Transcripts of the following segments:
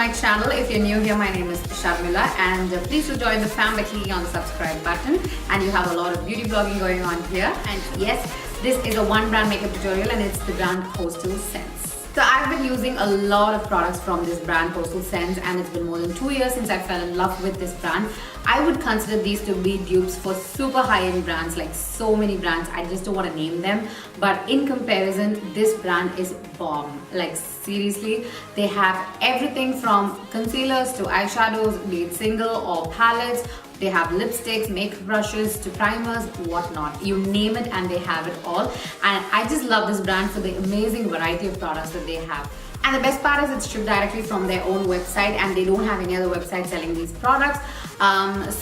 my channel. If you're new here, my name is Sharmila, and please do join the fam by clicking on the subscribe button. And you have a lot of beauty blogging going on here. And yes, this is a one brand makeup tutorial, and it's the brand Coastal Scents. So I've been using a lot of products from this brand Coastal Scents, and it's been more than 2 years since I fell in love with this brand. I would consider these to be dupes for super high-end brands, like so many brands. I just don't want to name them, but in comparison, this brand is bomb. Like seriously, they have everything from concealers to eyeshadows, be it single or palettes. They have lipsticks, makeup brushes to primers, whatnot. You name it and they have it all. And I just love this brand for the amazing variety of products that they have. And the best part is it's shipped directly from their own website, and they don't have any other website selling these products.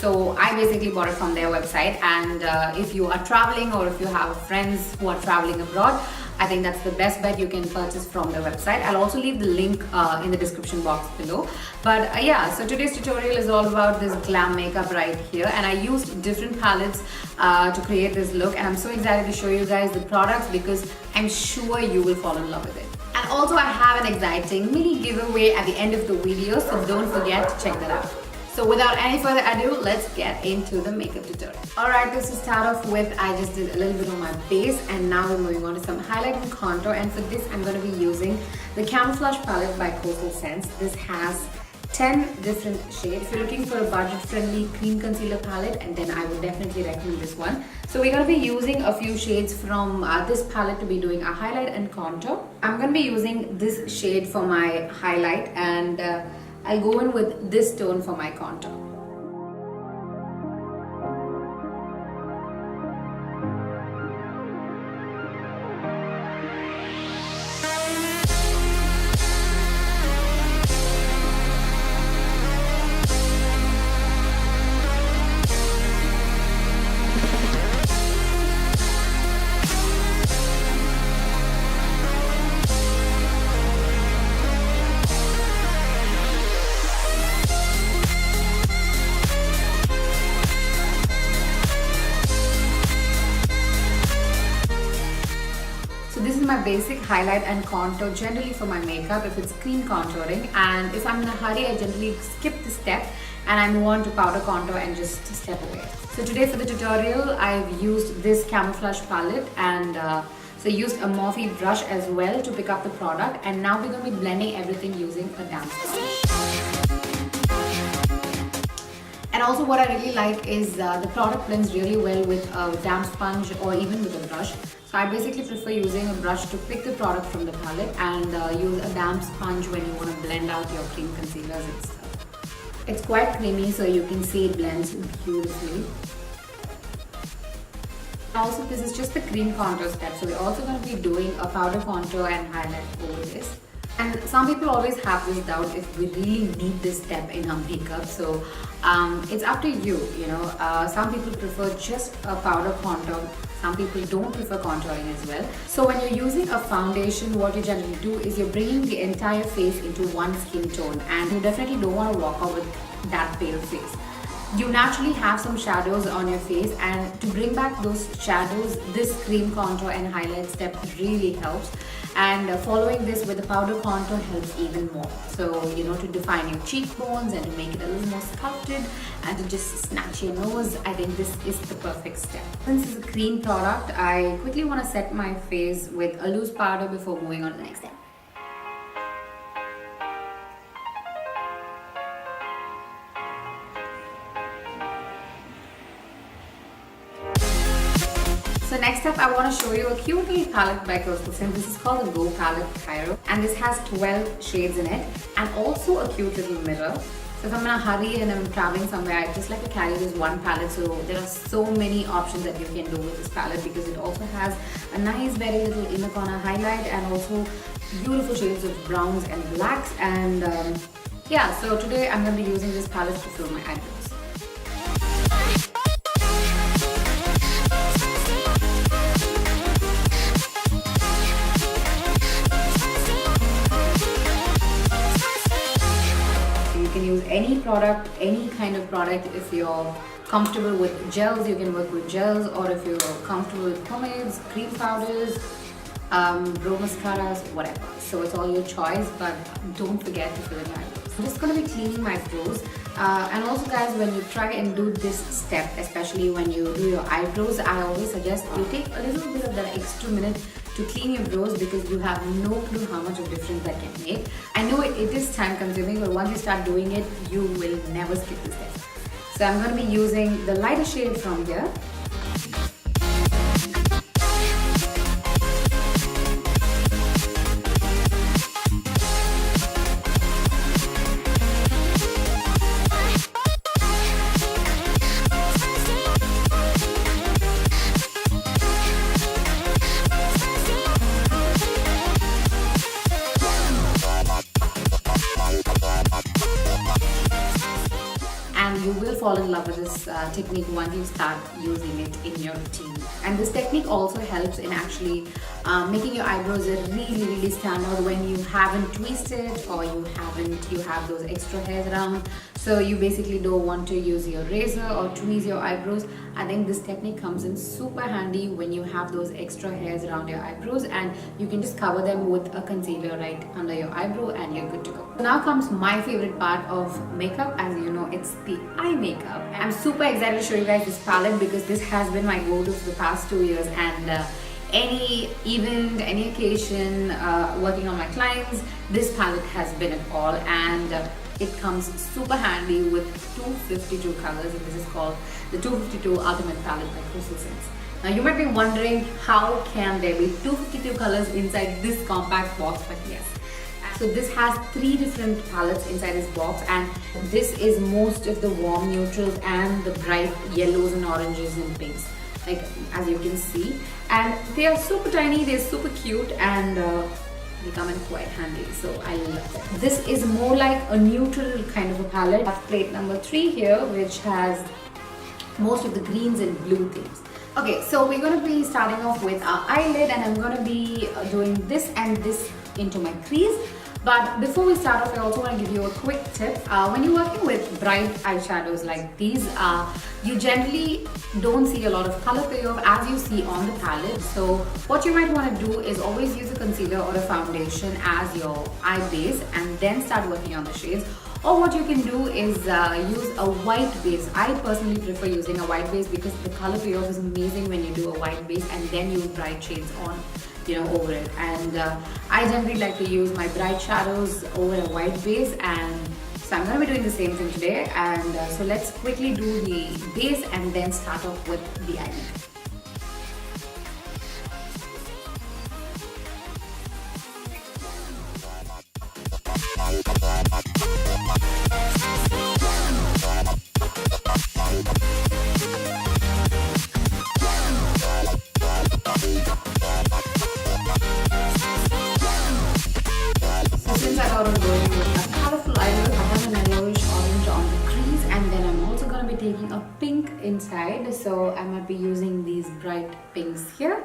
So I basically bought it from their website. And if you are traveling, or if you have friends who are traveling abroad, I think that's the best bet you can purchase from their website. I'll also leave the link in the description box below. But yeah, so today's tutorial is all about this glam makeup right here, and I used different palettes to create this look, and I'm so excited to show you guys the products because I'm sure you will fall in love with it. And also I have an exciting mini giveaway at the end of the video, so don't forget to check that out. So without any further ado, let's get into the makeup tutorial. Alright, to start off with, I just did a little bit on my base, and now we're moving on to some highlight and contour. And for this, I'm going to be using the Camouflage Palette by Coastal Scents. This has 10 different shades. If you're looking for a budget-friendly cream concealer palette, and then I would definitely recommend this one. So we're going to be using a few shades from this palette to be doing a highlight and contour. I'm going to be using this shade for my highlight, and I'll go in with this tone for my contour. This is my basic highlight and contour generally for my makeup if it's cream contouring, and if I'm in a hurry, I generally skip the step and I move on to powder contour and just step away. So today for the tutorial, I've used this Camouflage palette, and so used a Morphe brush as well to pick up the product, and now we're going to be blending everything using a damp sponge. And also what I really like is the product blends really well with a damp sponge or even with a brush. So I basically prefer using a brush to pick the product from the palette, and use a damp sponge when you want to blend out your cream concealers and stuff. It's quite creamy, so you can see it blends beautifully. Also, this is just the cream contour step, so we're also going to be doing a powder contour and highlight over this. And some people always have this doubt if we really need this step in our makeup. So it's up to you, you know. Some people prefer just a powder contour. Some people don't prefer contouring as well. So when you're using a foundation, what you generally do is you're bringing the entire face into one skin tone, and you definitely don't want to walk out with that pale face. You naturally have some shadows on your face, and to bring back those shadows, this cream contour and highlight step really helps. And following this with the powder contour helps even more. So, you know, to define your cheekbones and to make it a little more sculpted and to just snatch your nose, I think this is the perfect step. Since this is a cream product, I quickly want to set my face with a loose powder before moving on to the next step. So next up, I want to show you a cute little palette by Coastal Scents. This is called the Palette Cairo, and this has 12 shades in it, and also a cute little mirror. So if I'm in a hurry and I'm traveling somewhere, I just like to carry this one palette. So there are so many options that you can do with this palette, because it also has a nice, very little inner corner highlight, and also beautiful shades of browns and blacks. And yeah, so today I'm going to be using this palette to fill my eyebrows. Use any product, any kind of product. If you're comfortable with gels, you can work with gels, or if you're comfortable with pomades, cream powders, brow mascaras, whatever. So it's all your choice, but don't forget to fill in your eyebrows. I'm just going to be cleaning my brows. And also guys, when you try and do this step, especially when you do your eyebrows, I always suggest you take a little bit of that extra minute to clean your brows, because you have no clue how much of difference that can make. I know it is time consuming, but once you start doing it, you will never skip this step. So I'm going to be using the lighter shade from here. You will fall in love with this technique once you start using it in your routine. And this technique also helps in actually making your eyebrows really stand out when you haven't twisted, or you have those extra hairs around. So you basically don't want to use your razor or tweeze your eyebrows. I think this technique comes in super handy when you have those extra hairs around your eyebrows, and you can just cover them with a concealer right under your eyebrow and you're good to go. So now comes my favorite part of makeup. As you know, it's the eye makeup. I'm super excited to show you guys this palette, because this has been my go-to for the past 2 years, and any event, any occasion, working on my clients, this palette has been it all. And it comes super handy with 252 colors, and this is called the 252 Ultimate Palette by SCENTS. Now you might be wondering, how can there be 252 colors inside this compact box? But yes. So this has 3 different palettes inside this box, and this is most of the warm neutrals and the bright yellows and oranges and pinks, like as you can see. And they are super tiny, they're super cute, and they come in quite handy, so I love them. This is more like a neutral kind of a palette. I have plate number 3 here, which has most of the greens and blue themes. Okay, so we're going to be starting off with our eyelid, and I'm going to be doing this and this into my crease. But before we start off, I also want to give you a quick tip. When you're working with bright eyeshadows like these, you generally don't see a lot of color payoff as you see on the palette. So what you might want to do is always use a concealer or a foundation as your eye base, and then start working on the shades. Or what you can do is use a white base. I personally prefer using a white base, because the color payoff is amazing when you do a white base and then use bright shades on, over it. And I generally like to use my bright shadows over a white base, and so I'm going to be doing the same thing today. And so let's quickly do the base and then start off with the eyelid. Since I thought of going with a colorful eyelid, I have an yellowish orange on the crease, and then I'm also going to be taking a pink inside. So I might be using these bright pinks here.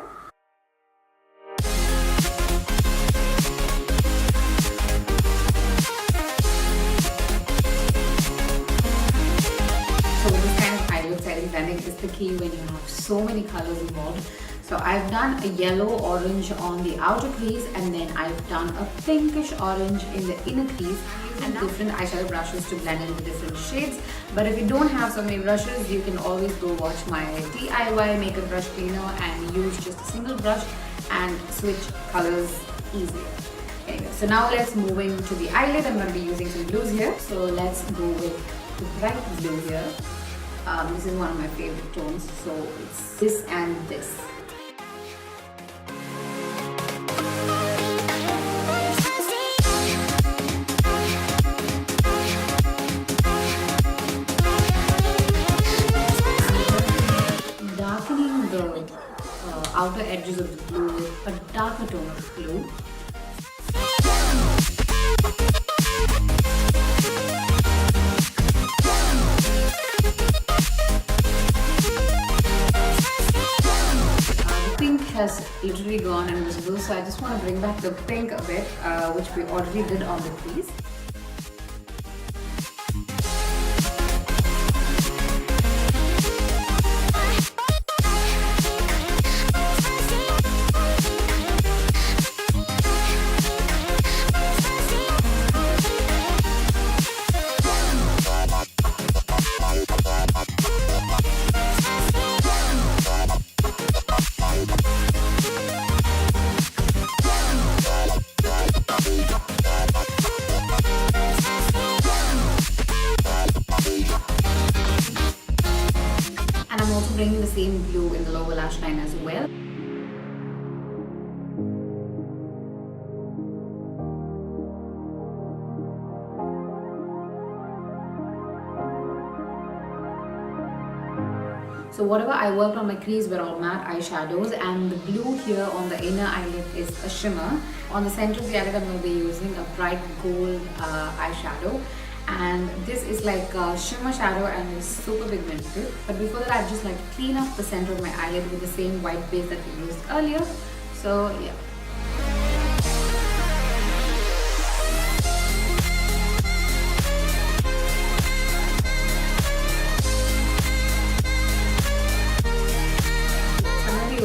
So with this kind of eyelid setting, blending is the key when you have so many colors involved. So I've done a yellow orange on the outer crease, and then I've done a pinkish orange in the inner crease, and different eyeshadow brushes to blend in the different shades. But if you don't have so many brushes, you can always go watch my DIY makeup brush cleaner and use just a single brush and switch colors easily. Anyway, so now let's move into the eyelid. I'm going to be using some blues here. So let's go with the bright blue here. This is one of my favorite tones, so it's this and this. Outer edges of the blue with a darker tone of blue. The pink has literally gone invisible, so I just want to bring back the pink a bit, which we already did on the crease. lash line as well. So whatever I worked on my crease were all matte eyeshadows, and the blue here on the inner eyelid is a shimmer. On the center of the eyelid I'm going to be using a bright gold eyeshadow, and this is like a shimmer shadow and it's super pigmented. But before that I'd just like to clean up the center of my eyelid with the same white base that we used earlier. So yeah.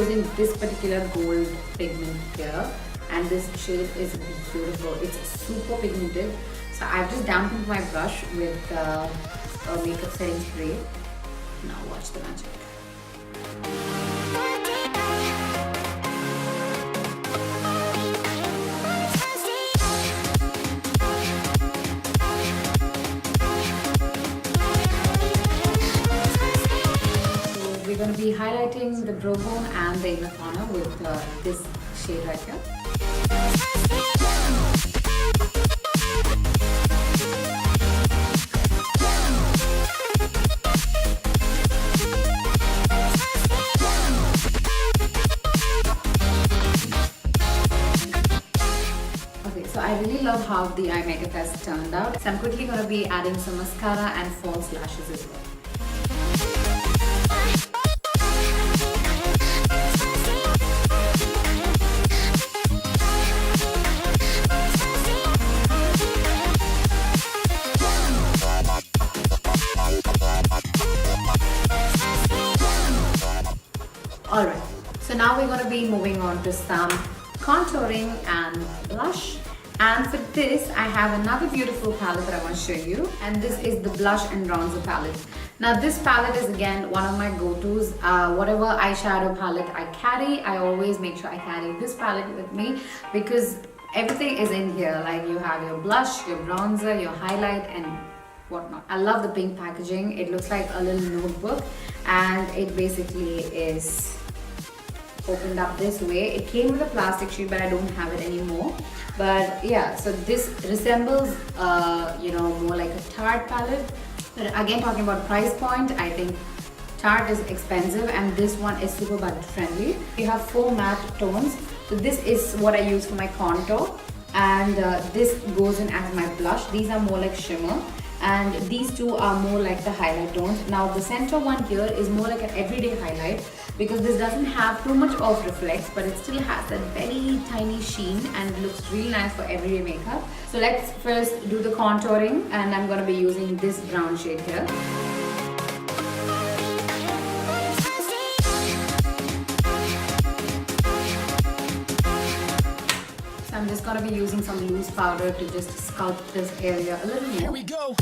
Using this particular gold pigment here, and this shade is beautiful. It's super pigmented. So I've just dampened my brush with a makeup setting spray. Now watch the magic. We're going to be highlighting the brow bone and the inner corner with this shade right here. Okay, so I really love how the eye makeup has turned out. So I'm quickly going to be adding some mascara and false lashes as well. Alright, so now we're going to be moving on to some contouring and blush. And for this, I have another beautiful palette that I want to show you. And this is the Blush and Bronzer palette. Now this palette is again one of my go-tos. Whatever eyeshadow palette I carry, I always make sure I carry this palette with me, because everything is in here. Like you have your blush, your bronzer, your highlight and whatnot. I love the pink packaging. It looks like a little notebook, and it basically is opened up this way. It came with a plastic sheet, but I don't have it anymore. But yeah, so this resembles you know, more like a Tarte palette. But again, talking about price point, I think Tarte is expensive and this one is super budget friendly. You have 4 matte tones. So this is what I use for my contour, and this goes in as my blush. These are more like shimmer, and these two are more like the highlight tones. Now the center one here is more like an everyday highlight, because this doesn't have too much of reflex, but it still has that very tiny sheen and it looks really nice for everyday makeup. So let's first do the contouring, and I'm going to be using this brown shade here. I'm just going to be using some loose powder to just sculpt this area a little more. Here we go.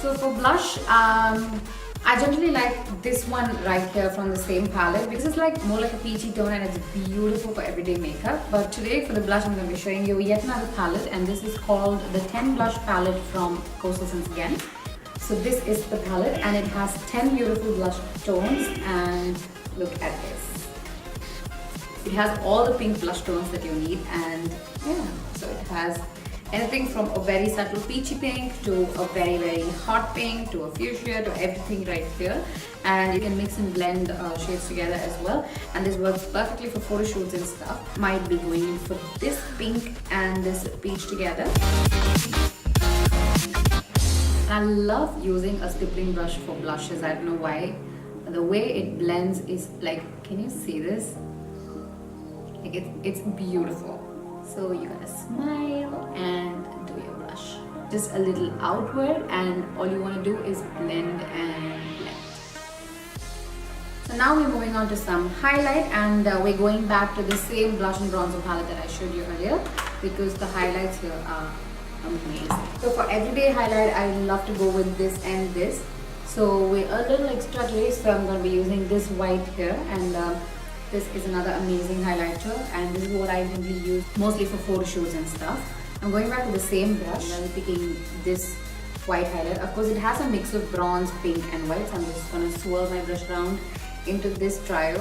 So for blush, I generally like this one right here from the same palette, because it's like more like a peachy tone and it's beautiful for everyday makeup. But today for the blush, I'm going to be showing you yet another palette, and this is called the 10 Blush Palette from Coastal Scents again. So this is the palette and it has 10 beautiful blush tones, and look at this. It has all the pink blush tones that you need, and yeah, so it has anything from a very subtle peachy pink to a very, very hot pink to a fuchsia to everything right here. And you can mix and blend shades together as well. And this works perfectly for photo shoots and stuff. Might be going in for this pink and this peach together. I love using a stippling brush for blushes. I don't know why. The way it blends is like, can you see this? Like it's beautiful. So you gotta smile and do your blush. Just a little outward, and all you wanna do is blend and blend. So now we're moving on to some highlight, and we're going back to the same blush and bronzer palette that I showed you earlier, because the highlights here are amazing. So for everyday highlight, I love to go with this and this. So we're a little extra today, so I'm gonna be using this white here, and This is another amazing highlighter, and this is what I generally use mostly for photo shoots and stuff. I'm going back to the same brush and picking this white highlight. Of course, it has a mix of bronze, pink and white, so I'm just going to swirl my brush around into this trio.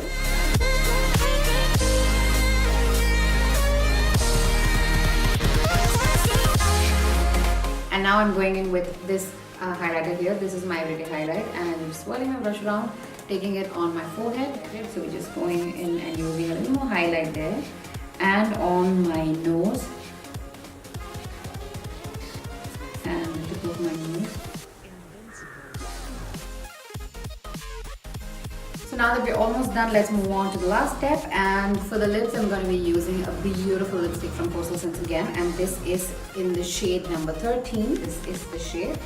And now I'm going in with this highlighter here. This is my everyday highlight, and I'm swirling my brush around, taking it on my forehead. So we're just going in and using a little more highlight there, and on my nose, and the tip of my nose. So now that we're almost done, let's move on to the last step. And for the lips, I'm going to be using a beautiful lipstick from SCENTS again, and this is in the shade number 13. This is the shade.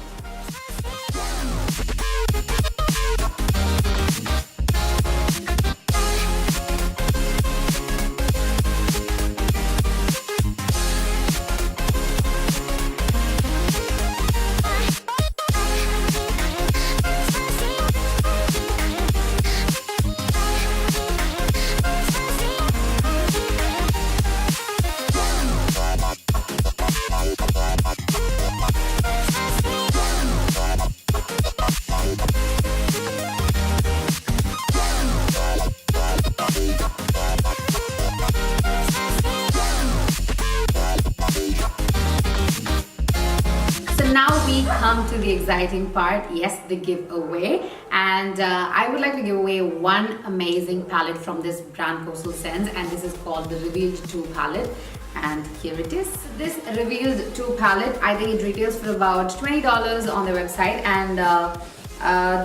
Now we come to the exciting part, yes, the giveaway. And I would like to give away one amazing palette from this brand called SCENTS, and this is called the Revealed 2 palette. And here it is. This Revealed 2 palette, I think it retails for about $20 on their website, and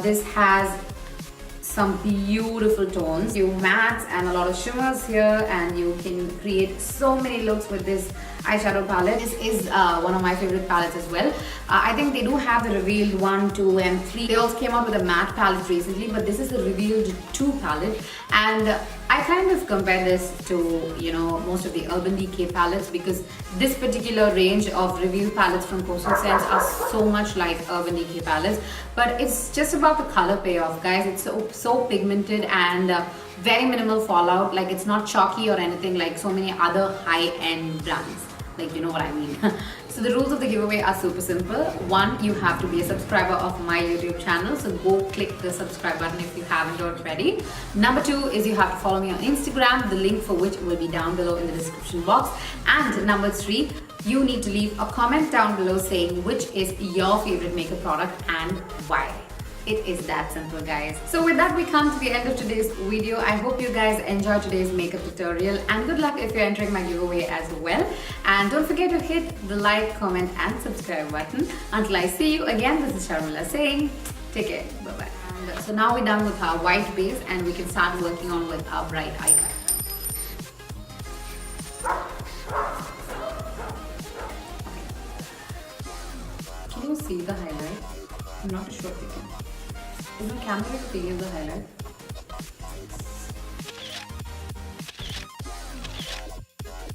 this has some beautiful tones, you mattes and a lot of shimmers here, and you can create so many looks with this eyeshadow palette. This is one of my favorite palettes as well. I think they do have the Revealed 1, 2 and 3. They also came out with a matte palette recently, but this is the Revealed 2 palette, and I kind of compare this to, you know, most of the Urban Decay palettes, because this particular range of Revealed palettes from SCENTS are so much like Urban Decay palettes, but it's just about the color payoff, guys. It's so pigmented and very minimal fallout. Like, it's not chalky or anything like so many other high-end brands. Like, you know what I mean. So the rules of the giveaway are super simple. One, you have to be a subscriber of my YouTube channel, so go click the subscribe button if you haven't already. Number 2 is you have to follow me on Instagram, the link for which will be down below in the description box. And number 3, you need to leave a comment down below saying which is your favorite makeup product and why. It is that simple, guys. So with that, we come to the end of today's video. I hope you guys enjoyed today's makeup tutorial, and good luck if you're entering my giveaway as well. And don't forget to hit the like, comment and subscribe button. Until I see you again, this is Sharmila saying take care. Bye-bye. And so now we're done with our white base, and we can start working on with our bright eye color. Can you see the highlight? I'm not sure if you can. Is my camera picking up the highlight?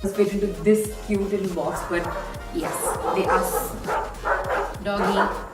Let's fit into this cute little box, but yes, they are doggy.